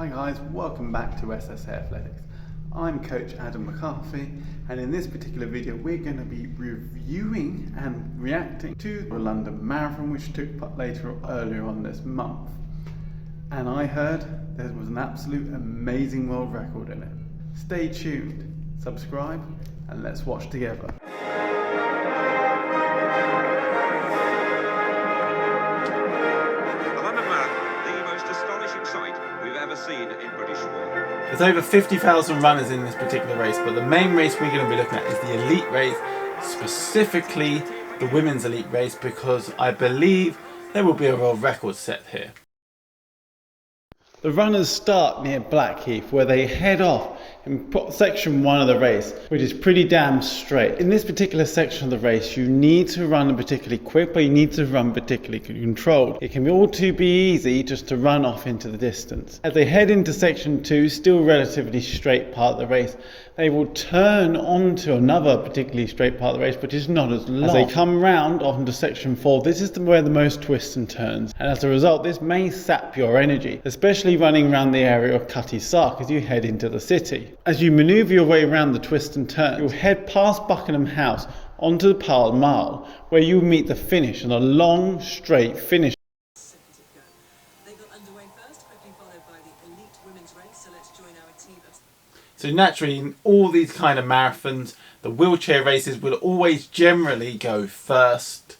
Hi guys, welcome back to SSA Athletics. I'm Coach Adam McCarthy, and in this particular video we're going to be reviewing and reacting to the London Marathon, which took place earlier on this month. And I heard there was an absolute amazing world record in it. Stay tuned, subscribe, and let's watch together. Seen in British sport. There's over 50,000 runners in this particular race, but the main race we're going to be looking at is the elite race, specifically the women's elite race, because I believe there will be a world record set here. The runners start near Blackheath, where they head off in section 1 of the race, which is pretty damn straight. In this particular section of the race, you need to run particularly quick, but you need to run particularly controlled. It can be all too easy just to run off into the distance. As they head into section 2, still relatively straight part of the race, they will turn onto another particularly straight part of the race, but it's not as long. As they come round onto section 4, this is where the most twists and turns, and as a result this may sap your energy, especially running around the area of Cutty Sark as you head into the city. As you manoeuvre your way around the twists and turns, you'll head past Buckingham House onto the Pall Mall, where you'll meet the finish, and a long straight finish. They got underway first, quickly followed by the elite women's race, so let's join our team of... So naturally, in all these kind of marathons, the wheelchair races will always generally go first,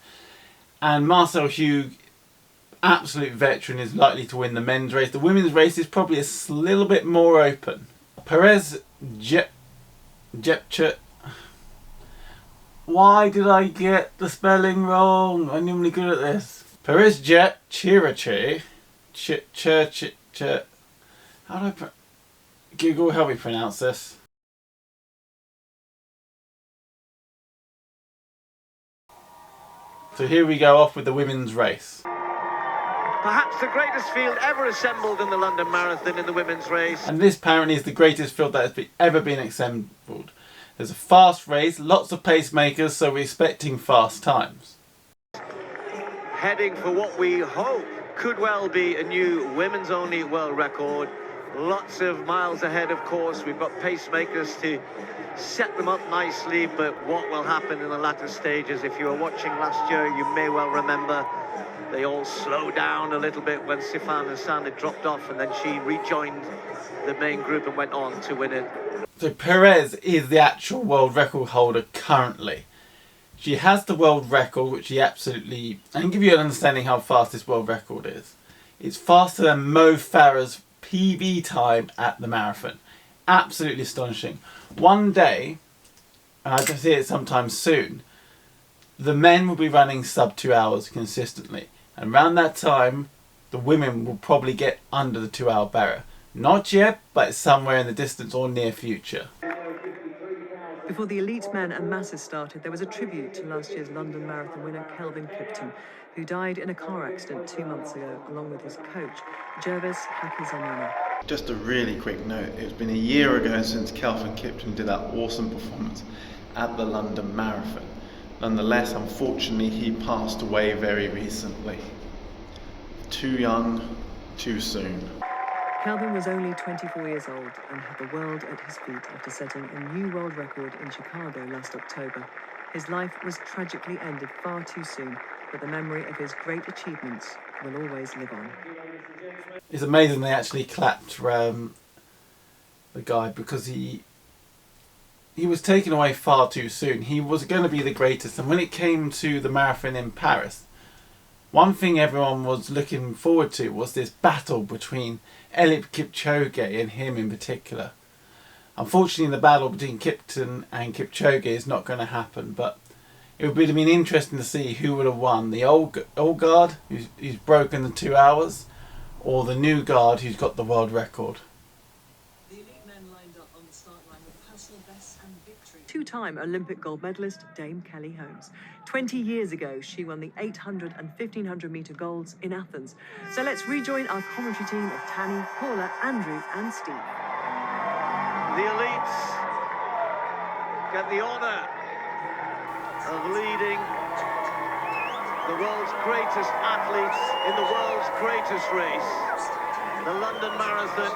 and Marcel Hugh, absolute veteran, is likely to win the men's race. The women's race is probably a little bit more open. Peres Jepchirchir. Why did I get the spelling wrong? I'm normally good at this. Peres Jepchirchir. How do I Google, help me pronounce this. So here we go off with the women's race. Perhaps the greatest field ever assembled in the London Marathon in the women's race. And this apparently is the greatest field that has ever been assembled. There's a fast race, lots of pacemakers, so we're expecting fast times. Heading for what we hope could well be a new women's only world record. Lots of miles ahead, of course. We've got pacemakers to set them up nicely, but what will happen in the latter stages? If you were watching last year, you may well remember they all slowed down a little bit when Sifan Hassan had dropped off, and then she rejoined the main group and went on to win it. So Peres is the actual world record holder currently. She has the world record, which she absolutely... I can give you an understanding how fast this world record is. It's faster than Mo Farah's PB time at the marathon. Absolutely astonishing. One day, and I can see it sometime soon, the men will be running sub 2 hours consistently. And around that time, the women will probably get under the 2 hour barrier. Not yet, but it's somewhere in the distance or near future. Before the elite men and masses started, there was a tribute to last year's London Marathon winner Kenyen Peres, who died in a car accident 2 months ago, along with his coach, Jervis Hakizamani. Just a really quick note, it's been a year ago since Kenyen Peres did that awesome performance at the London Marathon. Nonetheless, unfortunately, he passed away very recently. Too young, too soon. Kenyen was only 24 years old and had the world at his feet after setting a new world record in Chicago last October. His life was tragically ended far too soon, but the memory of his great achievements will always live on. It's amazing they actually clapped the guy, because he was taken away far too soon. He was going to be the greatest, and when it came to the marathon in Paris, one thing everyone was looking forward to was this battle between Eliud Kipchoge and him in particular. Unfortunately, the battle between Kipton and Kipchoge is not going to happen, but it would have been interesting to see who would have won. The old guard, who's broken the 2 hours, or the new guard who's got the world record. The elite men lined up on the start line with personal bests and victory. Two-time Olympic gold medalist Dame Kelly Holmes. 20 years ago, she won the 800 and 1500 metre golds in Athens. So let's rejoin our commentary team of Tanny, Paula, Andrew and Steve. The elites get the honour of leading the world's greatest athletes in the world's greatest race. The London Marathon,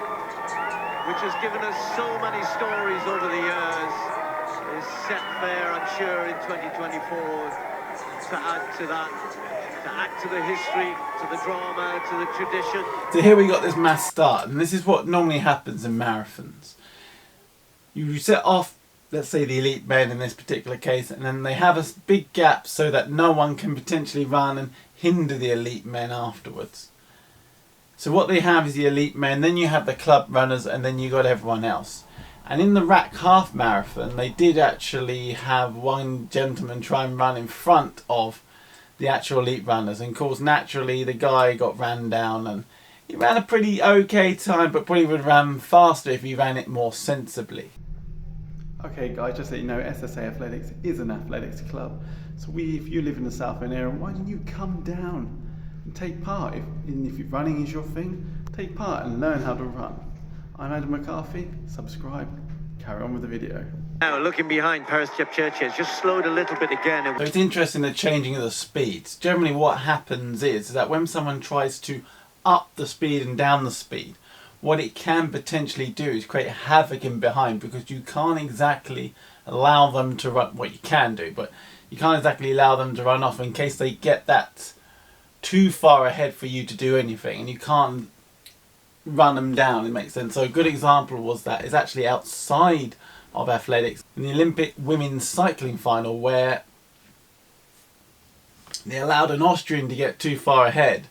which has given us so many stories over the years, is set fair, I'm sure, in 2024 to add to that, to add to the history, to the drama, to the tradition. So here we got this mass start, and this is what normally happens in marathons. You set off, let's say the elite men in this particular case, and then they have a big gap so that no one can potentially run and hinder the elite men afterwards. So what they have is the elite men, then you have the club runners, and then you got everyone else. And in the Rack Half Marathon, they did actually have one gentleman try and run in front of the actual elite runners, and of course naturally the guy got ran down, and he ran a pretty okay time, but probably would have ran faster if he ran it more sensibly. Okay guys, just so you know, SSA Athletics is an athletics club. So if you live in the South End area, why don't you come down and take part? If running is your thing, take part and learn how to run. I'm Adam McCarthy, subscribe, carry on with the video. Now looking behind, Peres Jepchirchir has just slowed a little bit again. So it's interesting the changing of the speeds. Generally what happens is that when someone tries to up the speed and down the speed, what it can potentially do is create havoc in behind, because you can't exactly allow them to run, what you can do, but you can't exactly allow them to run off in case they get that too far ahead for you to do anything, and you can't run them down, it makes sense. So a good example was that it's actually outside of athletics in the Olympic women's cycling final, where they allowed an Austrian to get too far ahead,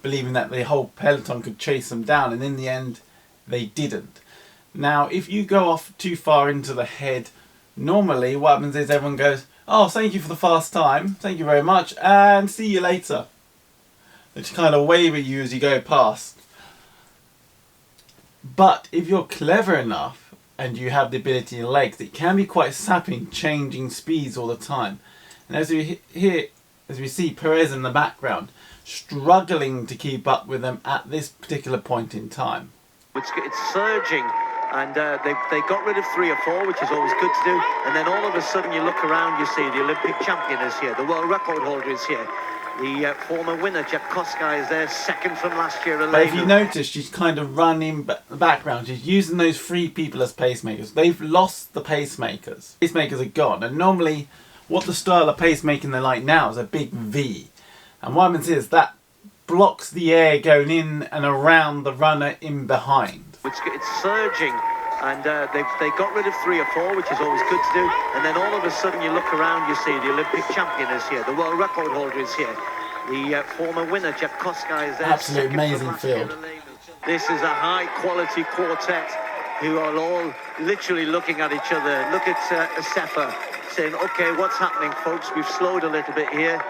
believing that the whole peloton could chase them down, and in the end they didn't. Now if you go off too far into the head, normally what happens is everyone goes, oh, thank you for the fast time, thank you very much, and see you later. They just kind of wave at you as you go past. But if you're clever enough and you have the ability in legs, it can be quite sapping, changing speeds all the time. And as we see Peres in the background struggling to keep up with them at this particular point in time. It's surging, and they got rid of 3 or 4, which is always good to do, and then all of a sudden you look around, you see the Olympic champion is here, the world record holder is here, the former winner Jepchirchir is there, second from last year. But if you notice, she's kind of running the background, she's using those 3 people as pacemakers. They've lost the pacemakers. Pacemakers are gone, and normally what the style of pacemaking they're like now is a big V. And what happens is that blocks the air going in and around the runner in behind. It's surging, and they got rid of 3 or 4, which is always good to do, and then all of a sudden you look around, you see the Olympic champion is here, the world record holder is here, the former winner Jepchirchir is there. Absolute amazing field. This is a high quality quartet who are all literally looking at each other. Look at Sefa saying, okay, what's happening folks, we've slowed a little bit here,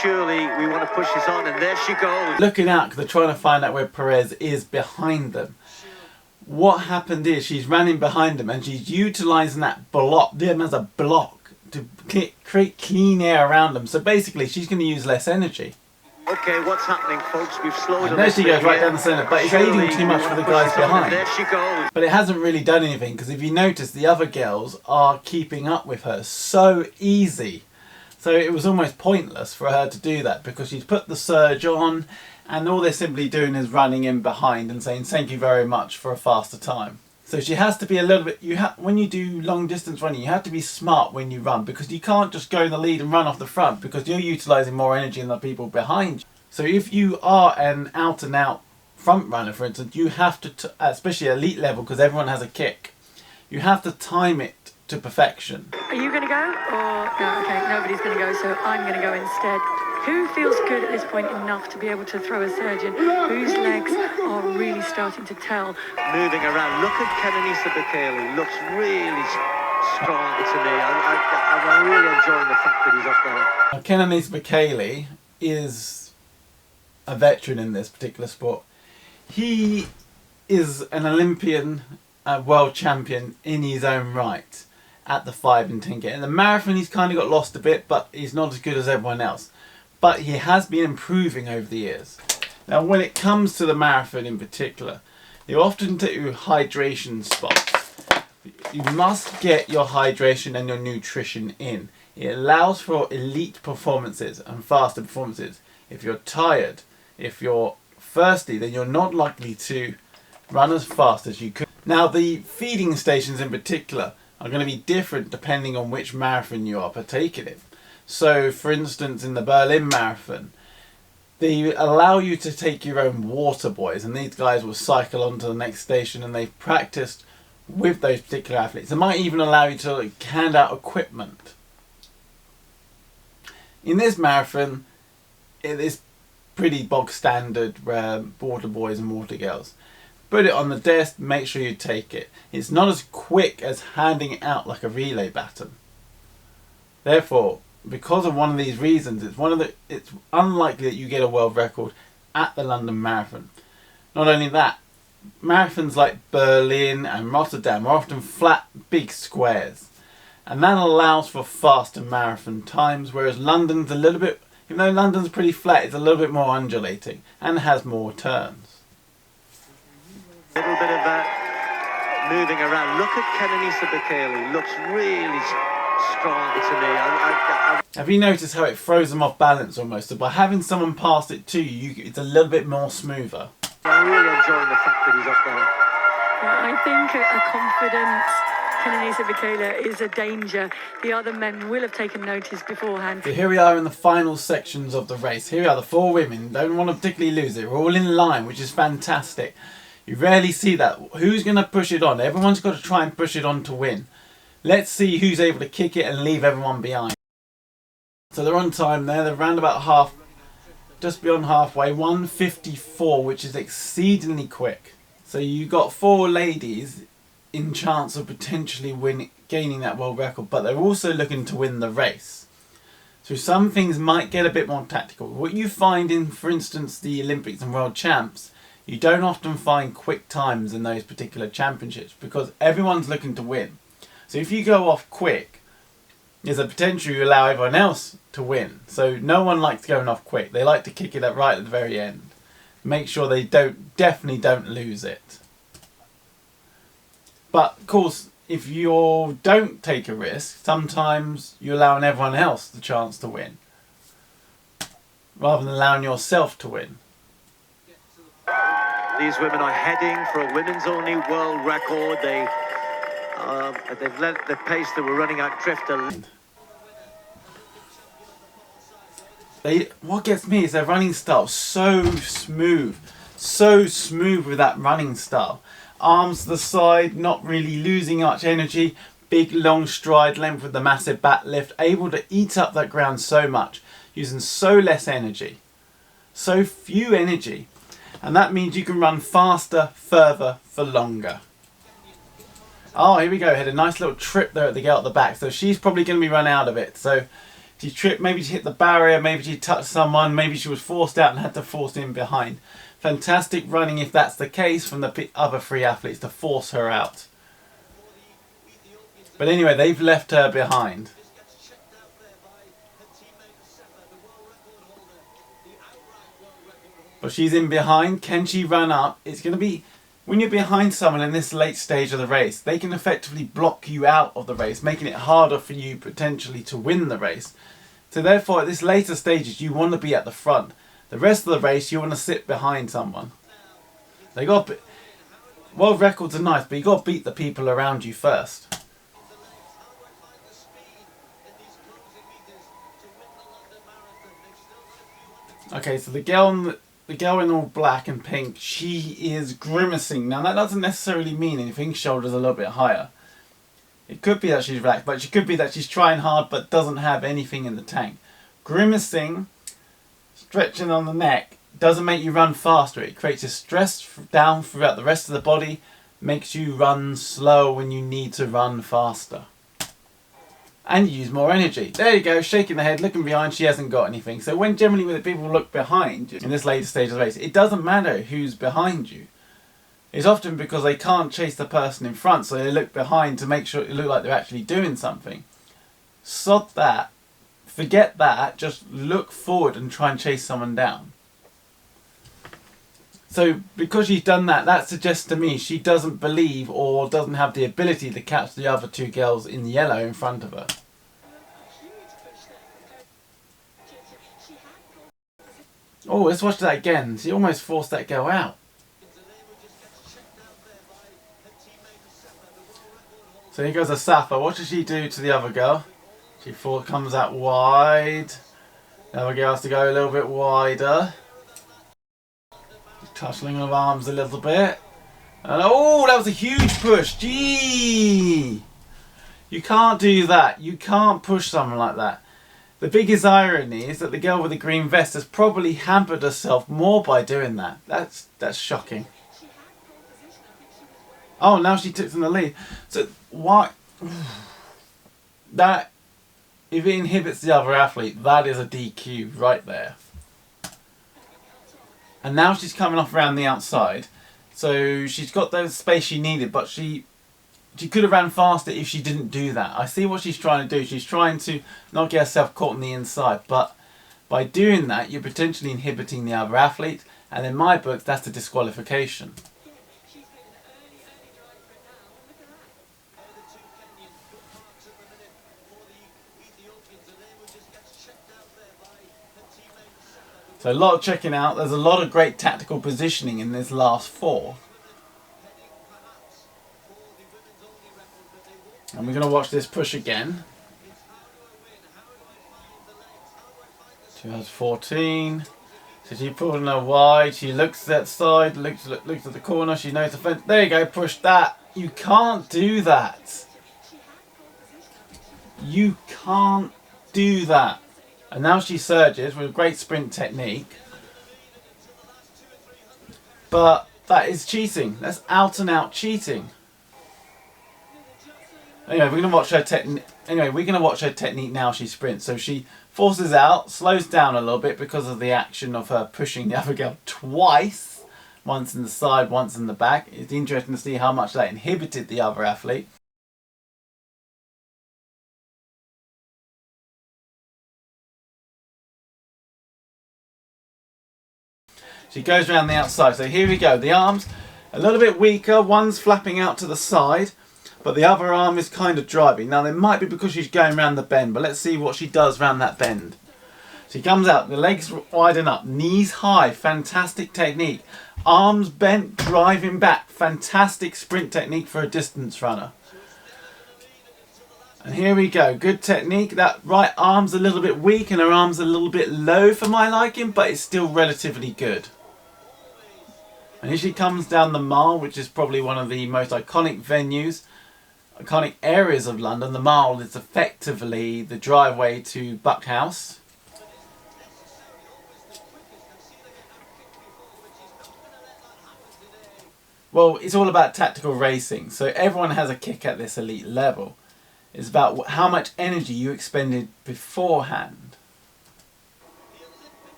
surely we want to push this on, and there she goes. Looking out because they're trying to find out where Peres is behind them. What happened is she's running behind them and she's utilising that block, them as a block, to create clean air around them. So basically she's going to use less energy. Okay, what's happening folks, we've slowed and there she goes right down the centre, but it's aiding too much for the guys behind. There she goes. But it hasn't really done anything, because if you notice the other girls are keeping up with her so easy. So it was almost pointless for her to do that, because she'd put the surge on and all they're simply doing is running in behind and saying thank you very much for a faster time. So she has to be a little bit, when you do long distance running, you have to be smart when you run, because you can't just go in the lead and run off the front, because you're utilising more energy than the people behind you. So if you are an out and out front runner, for instance, you have to, especially elite level, because everyone has a kick, you have to time it to perfection. Are you going to go? Or no, okay, nobody's going to go, so I'm going to go instead. Who feels good at this point enough to be able to throw a surge in? Whose legs are really starting to tell? Moving around. Look at Kenyen Peres. Looks really strong to me. I'm really enjoying the fact that he's up there. Kenyen Peres is a veteran in this particular sport. He is an Olympian world champion in his own right at the 5 and 10K. In the marathon he's kind of got lost a bit, but he's not as good as everyone else. But he has been improving over the years. Now when it comes to the marathon in particular, you often do hydration spots. You must get your hydration and your nutrition in. It allows for elite performances and faster performances. If you're tired, if you're firstly, then you're not likely to run as fast as you could. Now, the feeding stations in particular are going to be different depending on which marathon you are partaking in. So, for instance, in the Berlin Marathon, they allow you to take your own water buoys, and these guys will cycle on to the next station, and they've practiced with those particular athletes. They might even allow you to hand out equipment. In this marathon, it is pretty bog standard water boys and water girls. Put it on the desk, make sure you take it. It's not as quick as handing it out like a relay baton. Therefore, because of one of these reasons, it's unlikely that you get a world record at the London Marathon. Not only that, marathons like Berlin and Rotterdam are often flat, big squares, and that allows for faster marathon times, whereas London's a little bit, even though London's pretty flat, it's a little bit more undulating and has more turns. A little bit of moving around. Look at Kenyen Peres Jepchirchir. Looks really strong to me. Have you noticed how it throws them off balance almost? So by having someone pass it to you, it's a little bit more smoother. I'm really enjoying the fact that he's up there. Yeah, I think a confident Kenyen Peres Jepchirchir is a danger. The other men will have taken notice beforehand. So here we are in the final sections of the race. Here we are, the four women. Don't want to particularly lose it. We're all in line, which is fantastic. You rarely see that. Who's going to push it on? Everyone's got to try and push it on to win. Let's see who's able to kick it and leave everyone behind. So they're on time there. They're around about just beyond halfway. 1:54, which is exceedingly quick. So you got four ladies in chance of potentially gaining that world record, but they're also looking to win the race. So some things might get a bit more tactical. What you find in, for instance, the Olympics and World Champs, you don't often find quick times in those particular championships because everyone's looking to win. So if you go off quick, there's a potential you allow everyone else to win. So no one likes going off quick. They like to kick it up right at the very end. Make sure they definitely don't lose it. But of course, if you don't take a risk, sometimes you're allowing everyone else the chance to win, rather than allowing yourself to win. These women are heading for a women's only world record. They've let the pace they were running at drift a little. What gets me is their running style. So smooth with that running style. Arms to the side, not really losing much energy. Big long stride length with the massive back lift. Able to eat up that ground so much, using so less energy. So few energy. And that means you can run faster, further, for longer. Oh, here we go. Had a nice little trip there at the girl at the back. So she's probably going to be run out of it. So she tripped, maybe she hit the barrier, maybe she touched someone, maybe she was forced out and had to force in behind. Fantastic running if that's the case from the other three athletes to force her out. But anyway, they've left her behind. But she's in behind. Can she run up? It's going to be, when you're behind someone in this late stage of the race, they can effectively block you out of the race, making it harder for you potentially to win the race. So therefore, at this later stages, you want to be at the front. The rest of the race, you want to sit behind someone. World records are nice, but you got to beat the people around you first. Okay, so the girl in all black and pink, she is grimacing. Now that doesn't necessarily mean anything. Shoulders a little bit higher. It could be that she's relaxed, but it could be that she's trying hard but doesn't have anything in the tank. Grimacing, stretching on the neck, doesn't make you run faster. It creates a stress down throughout the rest of the body, makes you run slow when you need to run faster. And you use more energy. There you go, shaking the head, looking behind, she hasn't got anything. So when people look behind you in this later stage of the race, it doesn't matter who's behind you. It's often because they can't chase the person in front, so they look behind to make sure it looks like they're actually doing something. Sod that. Forget that. Just look forward and try and chase someone down. So because she's done that, that suggests to me she doesn't believe or doesn't have the ability to catch the other two girls in the yellow in front of her. Oh, let's watch that again. She almost forced that girl out. So here goes Asafa. What does she do to the other girl? She comes out wide. The other girl has to go a little bit wider. Tussling of arms a little bit. And oh, that was a huge push. Gee! You can't do that. You can't push someone like that. The biggest irony is that the girl with the green vest has probably hampered herself more by doing that. That's shocking. Oh, now she took in the lead. So why? That, if it inhibits the other athlete, that is a DQ right there. And now she's coming off around the outside. So she's got the space she needed, but she could have ran faster if she didn't do that. I see what she's trying to do. She's trying to not get herself caught on the inside. But by doing that, you're potentially inhibiting the other athlete. And in my book, that's a disqualification. So a lot of checking out. There's a lot of great tactical positioning in this last four. And we're going to watch this push again. 2014. So she pulling her wide. She looks at that side, looks at the corner. She knows the fence. There you go, push that. You can't do that. You can't do that. And now she surges with a great sprint technique. But that is cheating. That's out and out cheating. Anyway, we're gonna watch her technique now. She sprints, so she forces out, slows down a little bit because of the action of her pushing the other girl twice, once in the side, once in the back. It's interesting to see how much that inhibited the other athlete. She goes around the outside. So here we go. The arms a little bit weaker. One's flapping out to the side, but the other arm is kind of driving. Now, it might be because she's going around the bend, but let's see what she does around that bend. She comes out, the legs widen up, knees high, fantastic technique. Arms bent, driving back, fantastic sprint technique for a distance runner. And here we go, good technique. That right arm's a little bit weak and her arm's a little bit low for my liking, but it's still relatively good. And here she comes down the Mall, which is probably one of the most iconic venues, iconic areas of London. The Mall is effectively the driveway to Buckhouse. Well, it's all about tactical racing, so everyone has a kick at this elite level. It's about how much energy you expended beforehand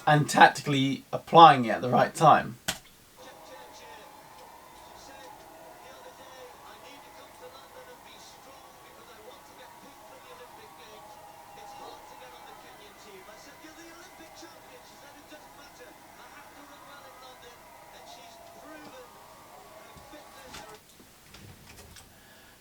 and tactically applying it at the right time.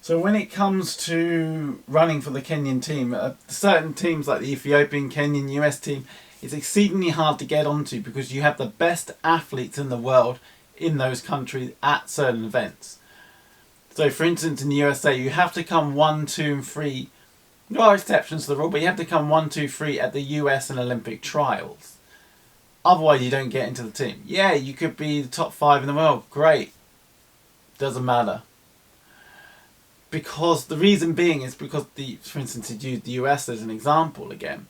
So when it comes to running for the Kenyan team, certain teams like the Ethiopian, Kenyan, US team, it's exceedingly hard to get onto because you have the best athletes in the world in those countries at certain events. So for instance, in the USA, you have to come 1, 2 and 3. There are exceptions to the rule, but you have to come 1, 2, 3 at the US and Olympic trials. Otherwise, you don't get into the team. Yeah, you could be the top 5 in the world. Great. Doesn't matter. Because the reason being is because for instance, to use the US as an example again,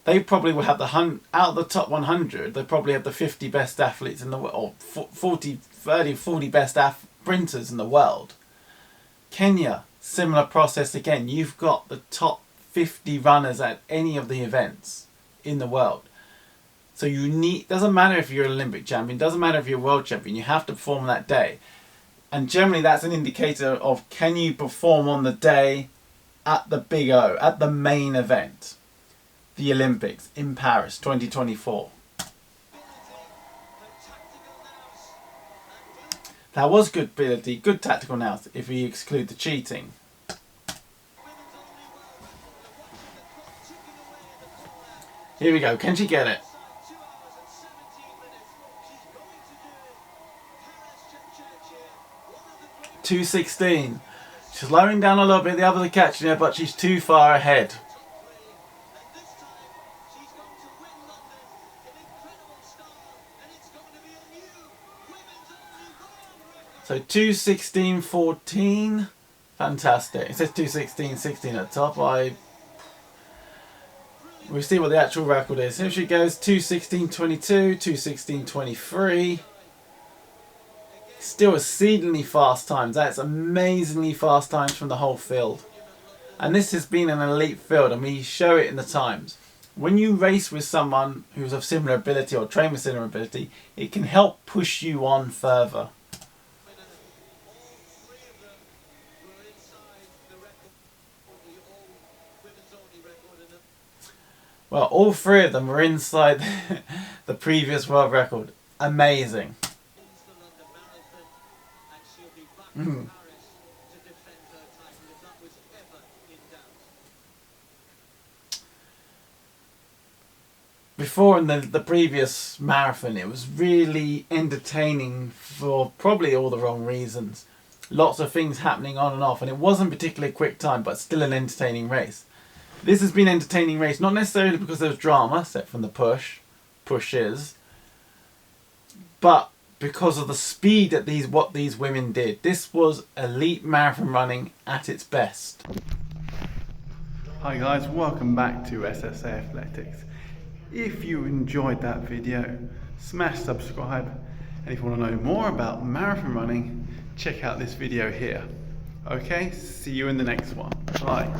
they probably will have out of the top 100, they probably have the 50 best athletes in the world, or 40 best sprinters in the world. Kenya, similar process again. You've got the top 50 runners at any of the events in the world. So doesn't matter if you're an Olympic champion, doesn't matter if you're a world champion, you have to perform that day. And generally that's an indicator of can you perform on the day at the Big O, at the main event, the Olympics in Paris 2024. That was good ability, good tactical nous if we exclude the cheating. Here we go, can she get it? 2:16. She's slowing down a little bit, the others are catching her, but she's too far ahead. So 2:16.14. Fantastic. It says 2:16.16 at the top. We'll see what the actual record is. Here she goes, 2:16.22, 2:16.23. Still exceedingly fast times. That's amazingly fast times from the whole field. And this has been an elite field, and we show it in the times. When you race with someone who's of similar ability or train with similar ability, it can help push you on further. Well, all three of them were inside the previous world record. Amazing. Before in the previous marathon, it was really entertaining for probably all the wrong reasons. Lots of things happening on and off, and it wasn't particularly quick time, but still an entertaining race. This has been an entertaining race, not necessarily because there was drama, except from the pushes, but because of the speed at what these women did. This was elite marathon running at its best. Hi guys, welcome back to SSA Athletics. If you enjoyed that video, smash subscribe, and if you want to know more about marathon running, check out this video here. Okay, see you in the next one. Bye.